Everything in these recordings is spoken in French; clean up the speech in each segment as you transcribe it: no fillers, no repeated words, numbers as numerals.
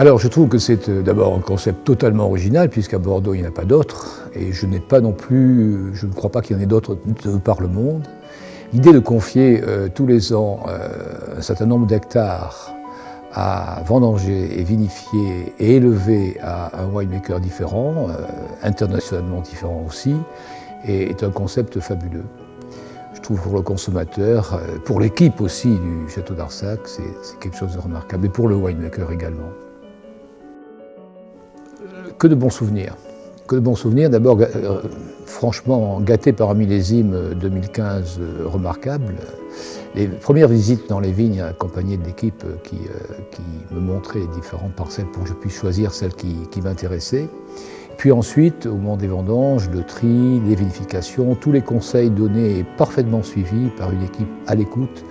Alors, je trouve que c'est d'abord un concept totalement original, puisqu'à Bordeaux, il n'y en a pas d'autres, et je ne crois pas qu'il y en ait d'autres de par le monde. L'idée de confier tous les ans un certain nombre d'hectares à vendanger et vinifier et élever à un winemaker différent, internationalement différent aussi, est un concept fabuleux. Je trouve pour le consommateur, pour l'équipe aussi du Château d'Arsac, c'est quelque chose de remarquable, et pour le winemaker également. Que de bons souvenirs. Que de bons souvenirs, d'abord, franchement, gâté par un millésime 2015 remarquable. Les premières visites dans les vignes, accompagnées de l'équipe qui me montrait les différentes parcelles pour que je puisse choisir celle qui m'intéressait. Puis ensuite, au moment des vendanges, le tri, les vinifications, tous les conseils donnés et parfaitement suivis par une équipe à l'écoute,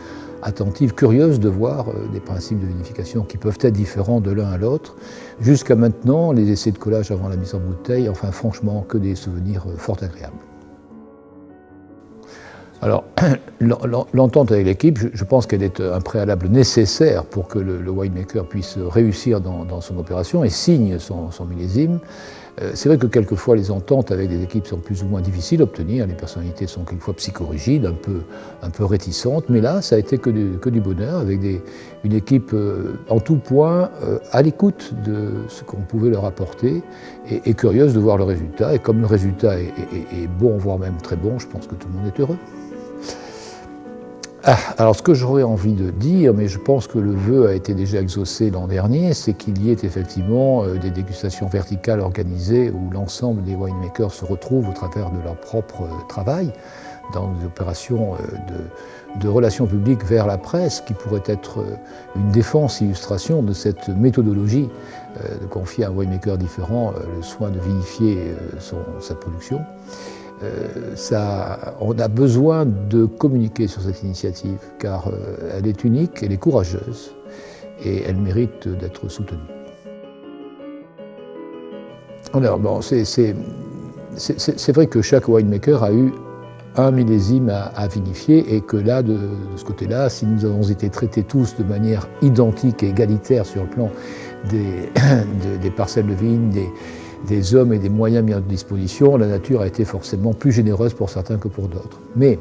attentive, curieuse de voir des principes de vinification qui peuvent être différents de l'un à l'autre. Jusqu'à maintenant, les essais de collage avant la mise en bouteille, enfin franchement, que des souvenirs fort agréables. Alors, l'entente avec l'équipe, je pense qu'elle est un préalable nécessaire pour que le winemaker puisse réussir dans son opération et signe son millésime. C'est vrai que quelquefois les ententes avec des équipes sont plus ou moins difficiles à obtenir, les personnalités sont quelquefois psychorigides, un peu réticentes, mais là ça a été que du bonheur, avec une équipe en tout point à l'écoute de ce qu'on pouvait leur apporter et curieuse de voir le résultat. Et comme le résultat est bon, voire même très bon, je pense que tout le monde est heureux. Alors ce que j'aurais envie de dire, mais je pense que le vœu a été déjà exaucé l'an dernier, c'est qu'il y ait effectivement des dégustations verticales organisées où l'ensemble des winemakers se retrouvent au travers de leur propre travail dans des opérations de relations publiques vers la presse qui pourrait être une défense, illustration de cette méthodologie de confier à un winemaker différent le soin de vinifier sa production. On a besoin de communiquer sur cette initiative car elle est unique, elle est courageuse et elle mérite d'être soutenue. Alors bon, c'est vrai que chaque winemaker a eu un millésime à vinifier et que là, de ce côté-là, si nous avons été traités tous de manière identique et égalitaire sur le plan des parcelles de vignes, des hommes et des moyens mis à disposition, la nature a été forcément plus généreuse pour certains que pour d'autres. Mais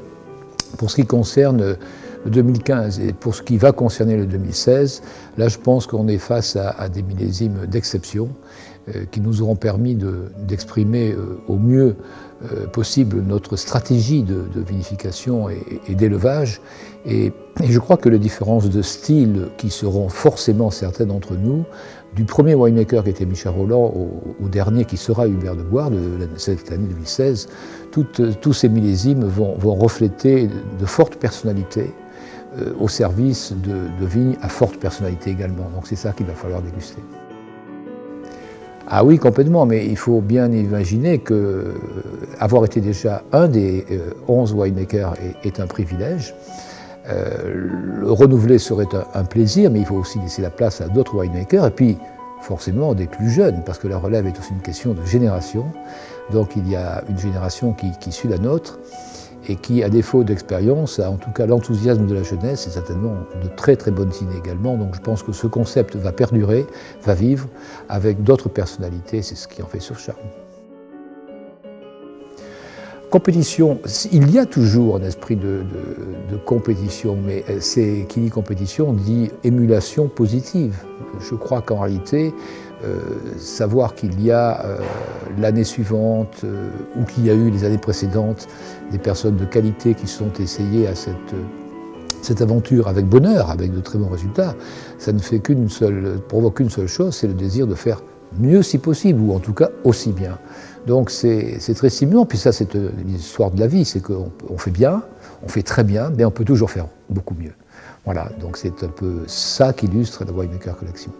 pour ce qui concerne le 2015 et pour ce qui va concerner le 2016, là je pense qu'on est face à des millésimes d'exception qui nous auront permis d'exprimer au mieux possible notre stratégie de vinification et d'élevage. Et je crois que les différences de style qui seront forcément certaines d'entre nous, du premier winemaker qui était Michel Rolland au dernier qui sera Hubert de Boire de cette année 2016, tous ces millésimes vont refléter de fortes personnalités au service de vignes à forte personnalité également. Donc c'est ça qu'il va falloir déguster. Ah oui, complètement, mais il faut bien imaginer qu'avoir été déjà un des 11 winemakers est un privilège. Le renouveler serait un plaisir, mais il faut aussi laisser la place à d'autres winemakers, et puis forcément des plus jeunes, parce que la relève est aussi une question de génération. Donc il y a une génération qui suit la nôtre, et qui, à défaut d'expérience, a en tout cas l'enthousiasme de la jeunesse et certainement de très très bonnes idées également. Donc je pense que ce concept va perdurer, va vivre avec d'autres personnalités, c'est ce qui en fait son charme. Compétition, il y a toujours un esprit de compétition, mais qui dit compétition dit émulation positive. Je crois qu'en réalité, savoir qu'il y a l'année suivante ou qu'il y a eu les années précédentes des personnes de qualité qui se sont essayées à cette aventure avec bonheur, avec de très bons résultats, ça ne fait provoque qu'une seule chose, c'est le désir de faire mieux si possible, ou en tout cas aussi bien. Donc c'est très stimulant, puis ça c'est l'histoire de la vie, c'est qu'on fait bien, on fait très bien, mais on peut toujours faire beaucoup mieux. Voilà, donc c'est un peu ça qu'illustre la Winemaker Collection.